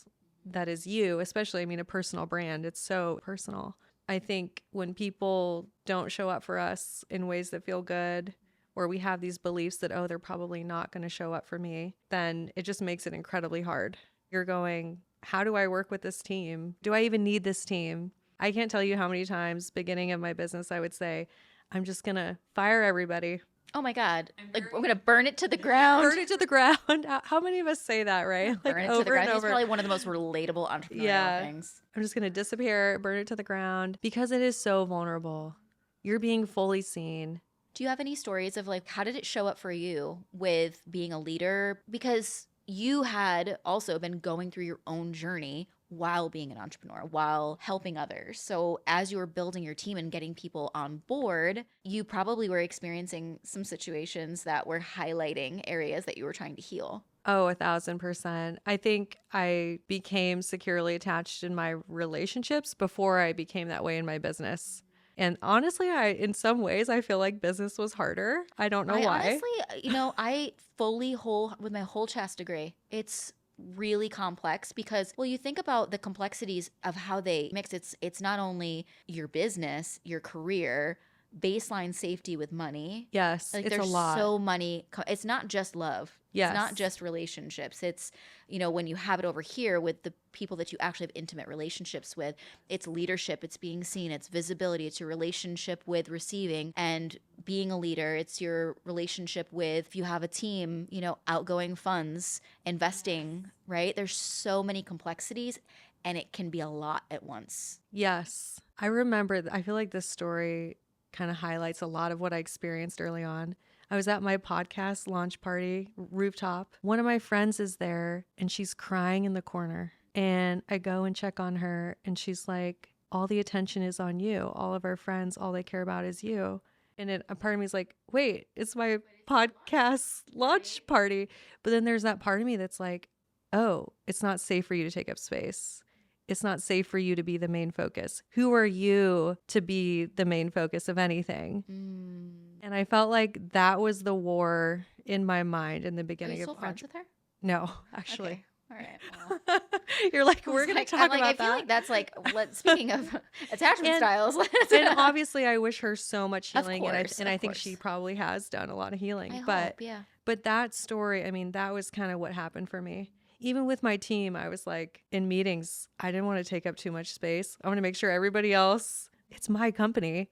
that is you, especially, I mean, a personal brand. It's so personal. I think when people don't show up for us in ways that feel good, or we have these beliefs that, oh, they're probably not going to show up for me, then it just makes it incredibly hard. You're going, how do I work with this team? Do I even need this team? I can't tell you how many times beginning of my business, I would say, I'm just going to fire everybody. Oh my God. Like, I'm going to burn it to the ground. Burn it to the ground. How many of us say that, right? Like burn it to the ground. It's probably one of the most relatable entrepreneurial things. I'm just going to disappear, burn it to the ground because it is so vulnerable. You're being fully seen. Do you have any stories of like, how did it show up for you with being a leader? Because you had also been going through your own journey while being an entrepreneur, while helping others. So as you were building your team and getting people on board, you probably were experiencing some situations that were highlighting areas that you were trying to heal. Oh, 1,000%. I think I became securely attached in my relationships before I became that way in my business. And honestly, in some ways, I feel like business was harder. I don't know I why. honestly, I fully with my whole chest agree. It's really complex because, well, you think about the complexities of how they mix. It's not only your business, your career, baseline safety with money. Yes, Like it's a there's lot. so many. It's not just love. It's not Yes. just relationships. It's, when you have it over here with the people that you actually have intimate relationships with, it's leadership, it's being seen, it's visibility, it's your relationship with receiving and being a leader, it's your relationship with, if you have a team, outgoing funds, investing, right? There's so many complexities and it can be a lot at once. Yes. I remember, I feel like this story kind of highlights a lot of what I experienced early on. I was at my podcast launch party rooftop. One of my friends is there and she's crying in the corner. And I go and check on her and she's like, all the attention is on you. All of our friends, all they care about is you. And a part of me is like, wait, it's my podcast launch party. But then there's that part of me that's like, oh, it's not safe for you to take up space. It's not safe for you to be the main focus. Who are you to be the main focus of anything? And I felt like that was the war in my mind in the Are you beginning of still friends with her? No, actually. Okay. All right. Well, You're like, I we're was going to like, talk I'm like, I about feel that. like that's like, speaking of attachment And styles. and obviously I wish her so much Of healing course, and of I think she course. probably has done a lot of I healing. hope, yeah. But that story, I mean, that was kind of what happened for me. Even with my team, I was like in meetings, I didn't want to take up too much space. I want to make sure everybody else, it's my company,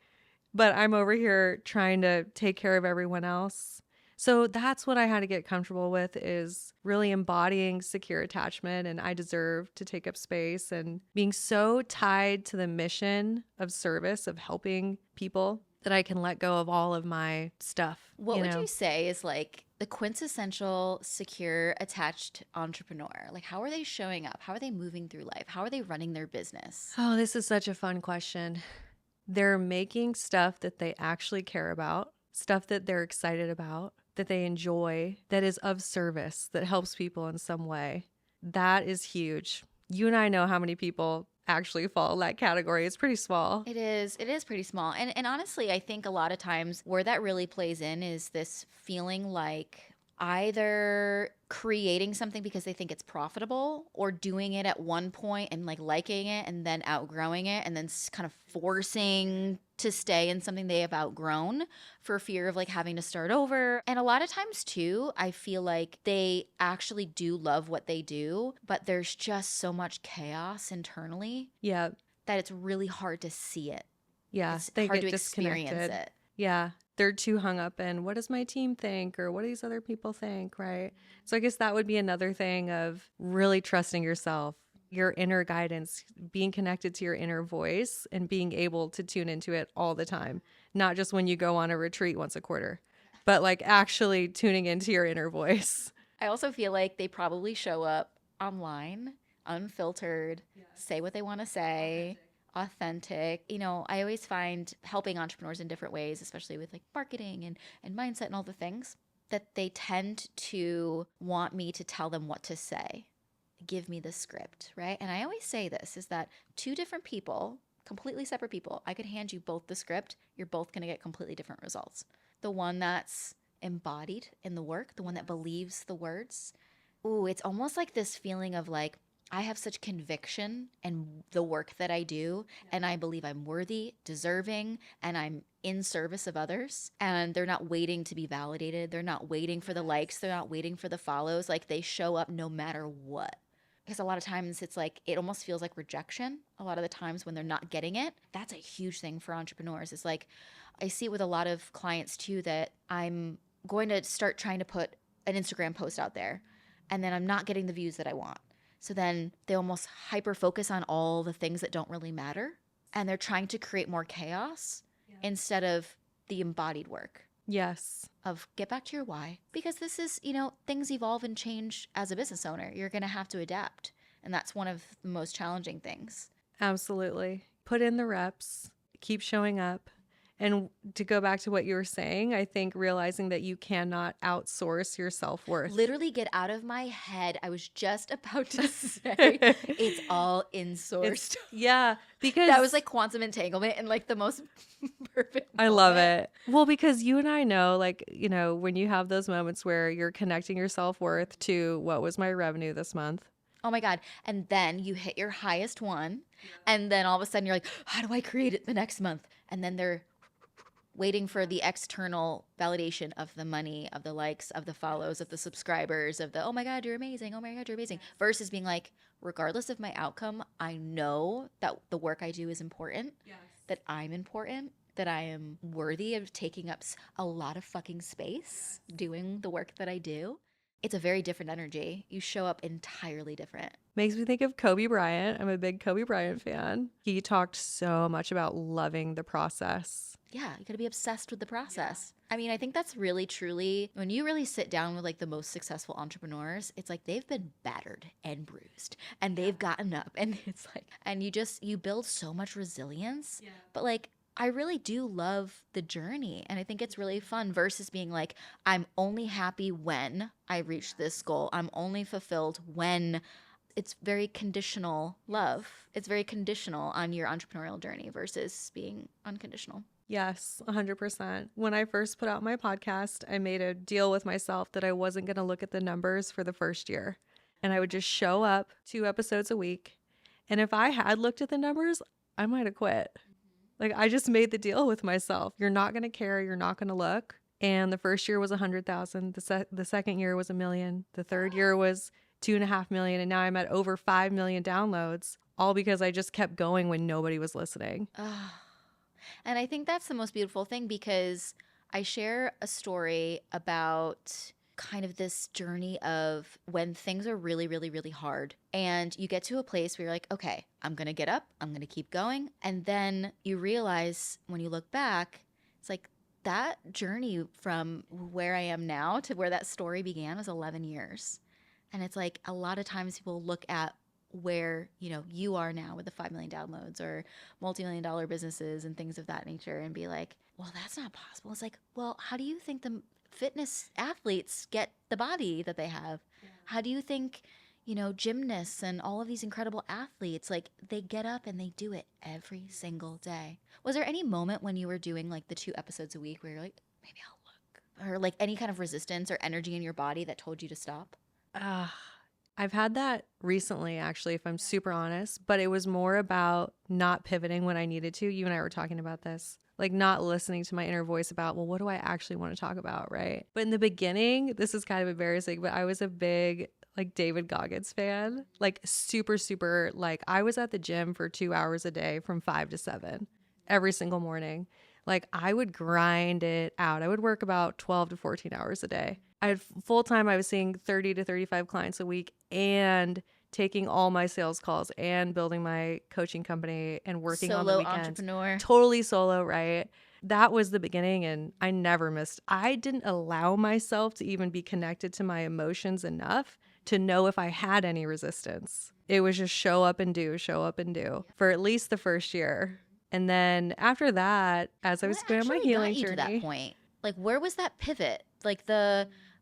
but I'm over here trying to take care of everyone else. So that's what I had to get comfortable with, is really embodying secure attachment and I deserve to take up space and being so tied to the mission of service, of helping people, that I can let go of all of my stuff. What would you say is like the quintessential secure attached entrepreneur? Like, how are they showing up? How are they moving through life? How are they running their business? Oh, this is such a fun question. They're making stuff that they actually care about, stuff that they're excited about, that they enjoy, that is of service, that helps people in some way. That is huge. You and I know how many people actually fall in that category. It's pretty small. It is. It is pretty small. And honestly, I think a lot of times where that really plays in is this feeling like either creating something because they think it's profitable or doing it at one point and like liking it and then outgrowing it and then kind of forcing to stay in something they have outgrown for fear of like having to start over. And a lot of times too, I feel like they actually do love what they do, but there's just so much chaos internally. Yeah. That it's really hard to see it. Yeah. It's They hard get to experience disconnected. it. Yeah. They're too hung up in what does my team think or what do these other people think, right? So I guess that would be another thing of really trusting yourself, your inner guidance, being connected to your inner voice and being able to tune into it all the time, not just when you go on a retreat once a quarter, but like actually tuning into your inner voice. I also feel like they probably show up online, unfiltered, say what they want to say, authentic. I always find helping entrepreneurs in different ways, especially with like marketing and mindset and all the things, that they tend to want me to tell them what to say. Give me the script, right? And I always say this is that two different people, completely separate people, I could hand you both the script. You're both going to get completely different results. The one that's embodied in the work, the one that believes the words. Ooh, it's almost like this feeling of like, I have such conviction in the work that I do, and I believe I'm worthy, deserving, and I'm in service of others. And they're not waiting to be validated. They're not waiting for the likes. They're not waiting for the follows. Like they show up no matter what. Because a lot of times it's like, it almost feels like rejection. A lot of the times when they're not getting it, that's a huge thing for entrepreneurs. It's like, I see it with a lot of clients too, that I'm going to start trying to put an Instagram post out there and then I'm not getting the views that I want. So then they almost hyper focus on all the things that don't really matter and they're trying to create more chaos instead of the embodied work. Yes. Of get back to your why. Because this is, things evolve and change as a business owner. You're going to have to adapt. And that's one of the most challenging things. Absolutely. Put in the reps, keep showing up, And to go back to what you were saying, I think realizing that you cannot outsource your self-worth. Literally get out of my head. I was just about to say it's all insourced. Yeah, because That was like quantum entanglement and like the most perfect I love moment. it. Well, because you and I know, like, when you have those moments where you're connecting your self-worth to what was my revenue this month. Oh my God. And then you hit your highest one. And then all of a sudden you're like, how do I create it the next month? And then they're waiting for the external validation of the money, of the likes, of the follows, of the subscribers, of the, oh my God, you're amazing. Oh my God, you're amazing. Versus being like, regardless of my outcome, I know that the work I do is important, that I'm important, that I am worthy of taking up a lot of fucking space doing the work that I do. It's a very different energy. You show up entirely different. Makes me think of Kobe Bryant. I'm a big Kobe Bryant fan. He talked so much about loving the process. Yeah, you gotta be obsessed with the process. I mean, I think that's really truly, when you really sit down with like the most successful entrepreneurs, it's like they've been battered and bruised and they've gotten up, and it's like, and you build so much resilience. But like, I really do love the journey, and I think it's really fun versus being like, I'm only happy when I reach this goal. I'm only fulfilled when. It's very conditional love. It's very conditional on your entrepreneurial journey versus being unconditional. Yes, 100%. When I first put out my podcast, I made a deal with myself that I wasn't going to look at the numbers for the first year. And I would just show up 2 episodes a week. And if I had looked at the numbers, I might have quit. Like, I just made the deal with myself. You're not going to care. You're not going to look. And the first year was 100,000. The second year was 1 million. The third year was 2.5 million. And now I'm at over 5 million downloads, all because I just kept going when nobody was listening. And I think that's the most beautiful thing, because I share a story about kind of this journey of when things are really, really, really hard and you get to a place where you're like, okay, I'm going to get up, I'm going to keep going. And then you realize when you look back, it's like that journey from where I am now to where that story began was 11 years. And it's like a lot of times people look at where you are now with the 5 million downloads or multi-million-dollar businesses and things of that nature and be like, well, that's not possible. It's like, well, how do you think the fitness athletes get the body that they have? How do you think gymnasts and all of these incredible athletes, like, they get up and they do it every single day? Was there any moment when you were doing like the 2 episodes a week where you're like, maybe I'll look, or like any kind of resistance or energy in your body that told you to stop? I've had that recently, actually, if I'm super honest, but it was more about not pivoting when I needed to. You and I were talking about this, like not listening to my inner voice about, well, what do I actually want to talk about, right? But in the beginning, this is kind of embarrassing, but I was a big like David Goggins fan, like super, super, like I was at the gym for 2 hours a day from 5 to 7 every single morning. Like I would grind it out. I would work about 12 to 14 hours a day. I had full time, I was seeing 30 to 35 clients a week and taking all my sales calls and building my coaching company and working on the Solo weekends. entrepreneur. Totally solo, right? That was the beginning, and I never missed. I didn't allow myself to even be connected to my emotions enough to know if I had any resistance. It was just show up and do for at least the first year. And then after that, as I was going on my healing journey, to that point, like where was that pivot? Like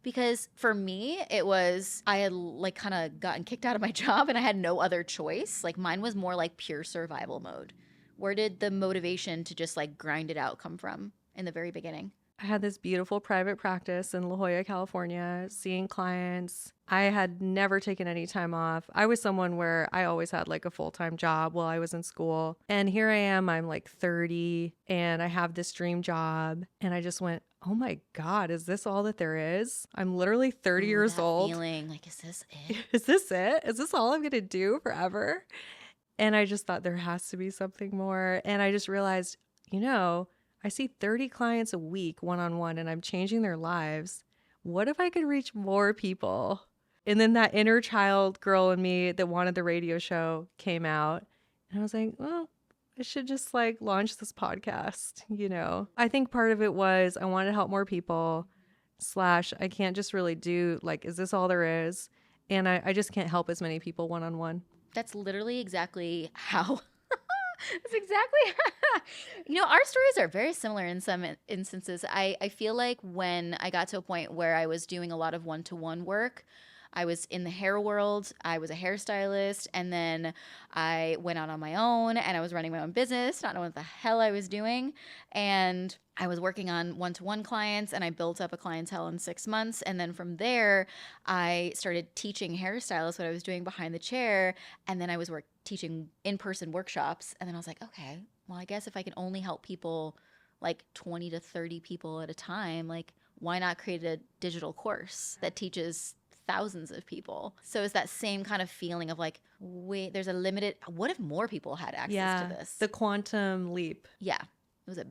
because for me, it was, I had like kind of gotten kicked out of my job and I had no other choice. Like mine was more like pure survival mode. Where did the motivation to just like grind it out come from in the very beginning? I had this beautiful private practice in La Jolla, California, seeing clients. I had never taken any time off. I was someone where I always had like a full-time job while I was in school. And here I am, I'm like 30 and I have this dream job. And I just went, oh my God, is this all that there is? I'm literally 30 years old. Feeling like, is this it? Is this it? Is this all I'm going to do forever? And I just thought there has to be something more. And I just realized, I see 30 clients a week one-on-one and I'm changing their lives. What if I could reach more people? And then that inner child girl in me that wanted the radio show came out. And I was like, well, I should just like launch this podcast, I think part of it was I wanted to help more people / I can't just really do like, is this all there is? And I just can't help as many people one-on-one. That's literally exactly how That's exactly. Our stories are very similar in some instances. I feel like when I got to a point where I was doing a lot of one-to-one work, I was in the hair world. I was a hairstylist, and then I went out on my own and I was running my own business, not knowing what the hell I was doing. And I was working on one-to-one clients, and I built up a clientele in 6 months. And then from there, I started teaching hairstylists what I was doing behind the chair. And then I was teaching in-person workshops. And then I was like, okay, well, I guess if I can only help people like 20 to 30 people at a time, like why not create a digital course that teaches thousands of people? So it's that same kind of feeling of like, wait, there's a limited, what if more people had access to this? The quantum leap. Yeah. It was a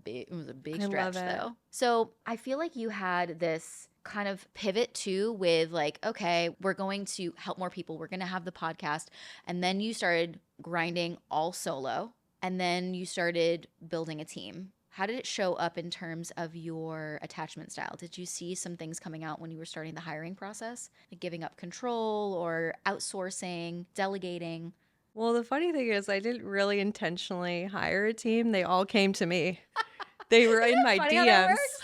big I stretch love it. though. So I feel like you had this kind of pivot too with like, okay, we're going to help more people. We're going to have the podcast. And then you started grinding all solo, and then you started building a team. How did it show up in terms of your attachment style? Did you see some things coming out when you were starting the hiring process, like giving up control or outsourcing, delegating? Well, the funny thing is, I didn't really intentionally hire a team. They all came to me. They were in my funny how that DMs. works?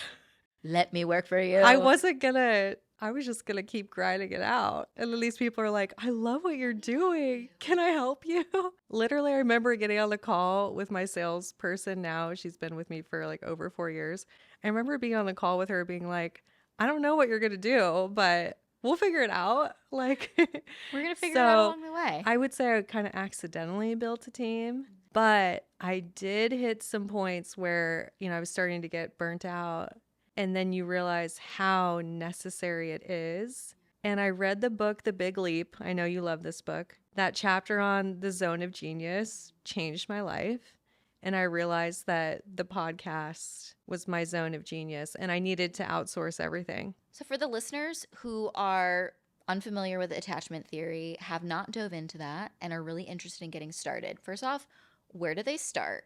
Let me work for you. I was just gonna keep grinding it out. And at least people are like, I love what you're doing. Can I help you? Literally, I remember getting on the call with my salesperson now. She's been with me for like over 4 years. I remember being on the call with her being like, I don't know what you're gonna do, but we'll figure it out. Like, we're going to figure it out along the way. I would say I kind of accidentally built a team, but I did hit some points where, I was starting to get burnt out. And then you realize how necessary it is. And I read the book, The Big Leap. I know you love this book. That chapter on the zone of genius changed my life. And I realized that the podcast was my zone of genius, and I needed to outsource everything. So for the listeners who are unfamiliar with attachment theory, have not dove into that, and are really interested in getting started, first off, where do they start?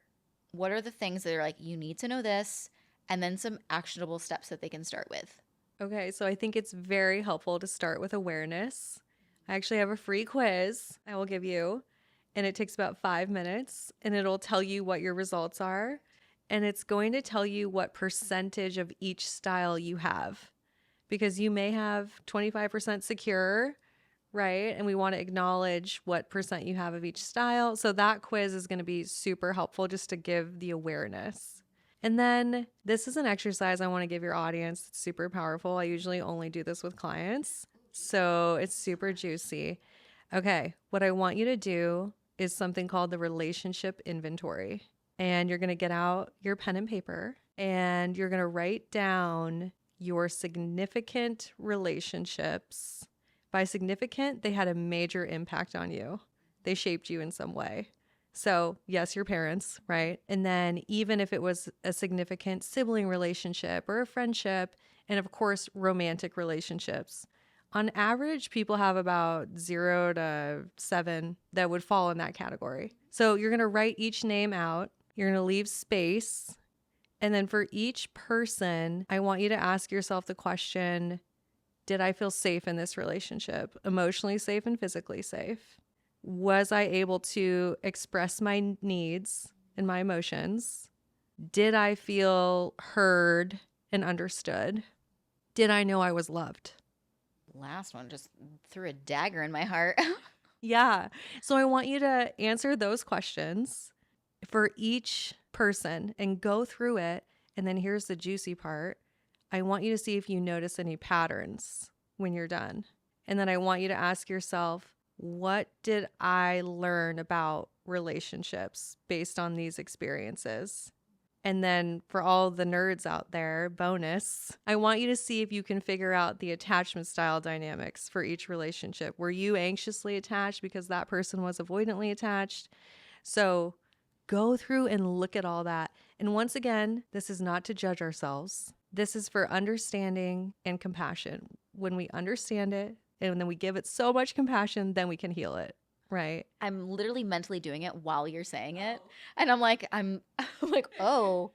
What are the things that are like, you need to know this, and then some actionable steps that they can start with? Okay, so I think it's very helpful to start with awareness. I actually have a free quiz I will give you, and it takes about 5 minutes, and it'll tell you what your results are, and it's going to tell you what percentage of each style you have, because you may have 25% secure, right? And we want to acknowledge what percent you have of each style. So that quiz is going to be super helpful just to give the awareness. And then this is an exercise I want to give your audience. It's super powerful. I usually only do this with clients, so it's super juicy. Okay, what I want you to do is something called the relationship inventory. And you're going to get out your pen and paper, and you're going to write down your significant relationships. By significant, they had a major impact on you. They shaped you in some way. So yes, your parents, right? And then even if it was a significant sibling relationship or a friendship, and of course, romantic relationships. On average, people have about 0 to 7 that would fall in that category. So you're going to write each name out. You're going to leave space. And then for each person, I want you to ask yourself the question, did I feel safe in this relationship? Emotionally safe and physically safe? Was I able to express my needs and my emotions? Did I feel heard and understood? Did I know I was loved? Last one just threw a dagger in my heart. Yeah. So I want you to answer those questions for each person and go through it. And then here's the juicy part. I want you to see if you notice any patterns when you're done. And then I want you to ask yourself, what did I learn about relationships based on these experiences? And then for all the nerds out there, bonus, I want you to see if you can figure out the attachment style dynamics for each relationship. Were you anxiously attached because that person was avoidantly attached? So go through and look at all that. And once again, this is not to judge ourselves. This is for understanding and compassion. When we understand it and then we give it so much compassion, then we can heal it. Right. I'm literally mentally doing it while you're saying it. And I'm like, oh,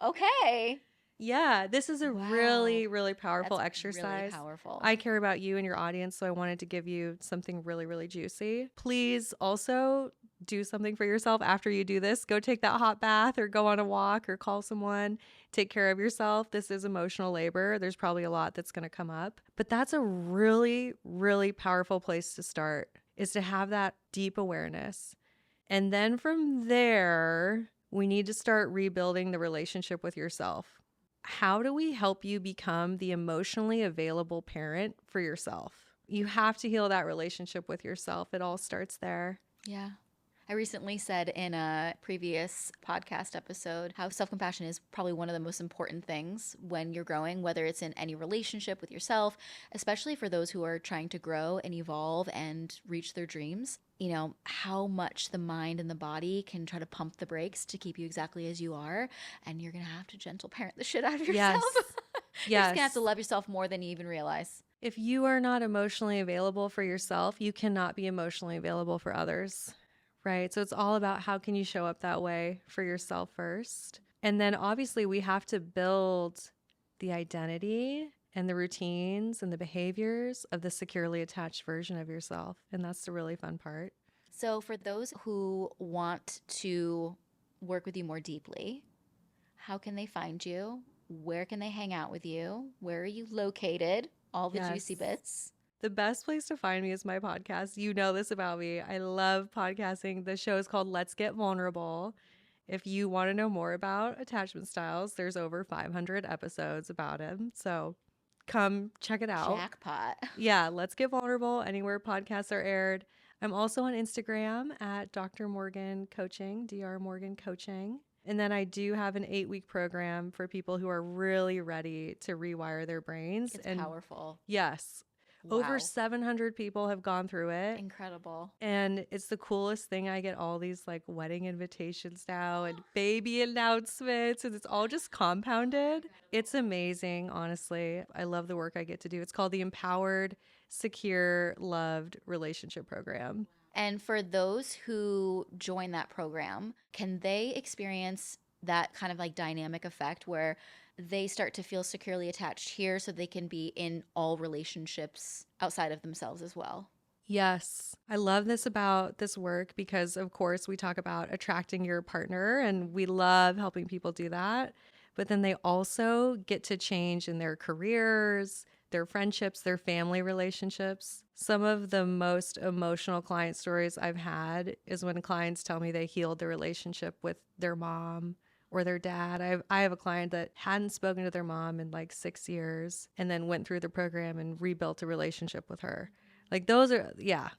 okay. Yeah, this is a Wow. really, really powerful That's exercise. really powerful. I care about you and your audience, so I wanted to give you something really, really juicy. Please also do something for yourself after you do this. Go take that hot bath or go on a walk or call someone. Take care of yourself. This is emotional labor. There's probably a lot that's going to come up, but that's a really, really powerful place to start, is to have that deep awareness. And then from there, we need to start rebuilding the relationship with yourself. How do we help you become the emotionally available parent for yourself? You have to heal that relationship with yourself. It all starts there. Yeah. I recently said in a previous podcast episode how self-compassion is probably one of the most important things when you're growing, whether it's in any relationship with yourself, especially for those who are trying to grow and evolve and reach their dreams. You know, how much the mind and the body can try to pump the brakes to keep you exactly as you are. And you're going to have to gentle parent the shit out of yourself. Yes. You're just going to have Yes. to love yourself more than you even realize. If you are not emotionally available for yourself, you cannot be emotionally available for others, right? So it's all about how can you show up that way for yourself first. And then obviously we have to build the identity and the routines and the behaviors of the securely attached version of yourself. And that's the really fun part. So for those who want to work with you more deeply, how can they find you? Where can they hang out with you? Where are you located? All the juicy Yes. bits. The best place to find me is my podcast. You know this about me. I love podcasting. The show is called Let's Get Vulnerable. If you want to know more about attachment styles, there's over 500 episodes about them. So come check it out. Jackpot. Yeah, Let's Get Vulnerable, anywhere podcasts are aired. I'm also on Instagram at Dr. Morgan Coaching, Dr. Morgan Coaching. And then I do have an 8-week program for people who are really ready to rewire their brains. It's and powerful. Yes, Wow. over 700 people have gone through it. Incredible. And it's the coolest thing. I get all these like wedding invitations now and baby announcements, and it's all just compounded. It's amazing, honestly. I love the work I get to do. It's called the Empowered, Secure, Loved Relationship Program. And for those who join that program, can they experience that kind of like dynamic effect where they start to feel securely attached here so they can be in all relationships outside of themselves as well? Yes. I love this about this work because, of course, we talk about attracting your partner and we love helping people do that. But then they also get to change in their careers, their friendships, their family relationships. Some of the most emotional client stories I've had is when clients tell me they healed their relationship with their mom or their dad. I have a client that hadn't spoken to their mom in like 6 years and then went through the program and rebuilt a relationship with her. Like those are, yeah.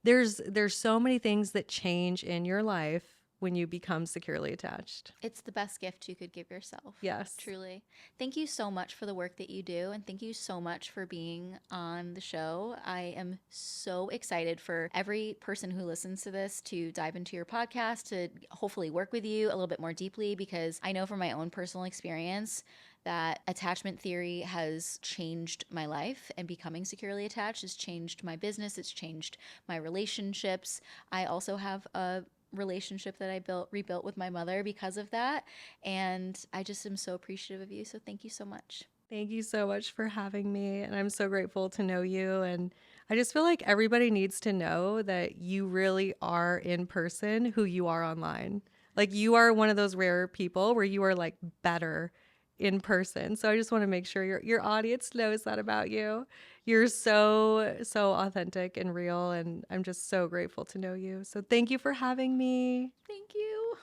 There's so many things that change in your life when you become securely attached. It's the best gift you could give yourself. Yes. Truly. Thank you so much for the work that you do. And thank you so much for being on the show. I am so excited for every person who listens to this to dive into your podcast, to hopefully work with you a little bit more deeply, because I know from my own personal experience that attachment theory has changed my life, and becoming securely attached has changed my business. It's changed my relationships. I also have a relationship that I rebuilt with my mother because of that. And I just am so appreciative of you. So thank you so much. Thank you so much for having me. And I'm so grateful to know you. And I just feel like everybody needs to know that you really are in person who you are online. Like you are one of those rare people where you are like better in person. So I just want to make sure your audience knows that about you. You're so authentic and real, and I'm just so grateful to know you. So thank you for having me. Thank you.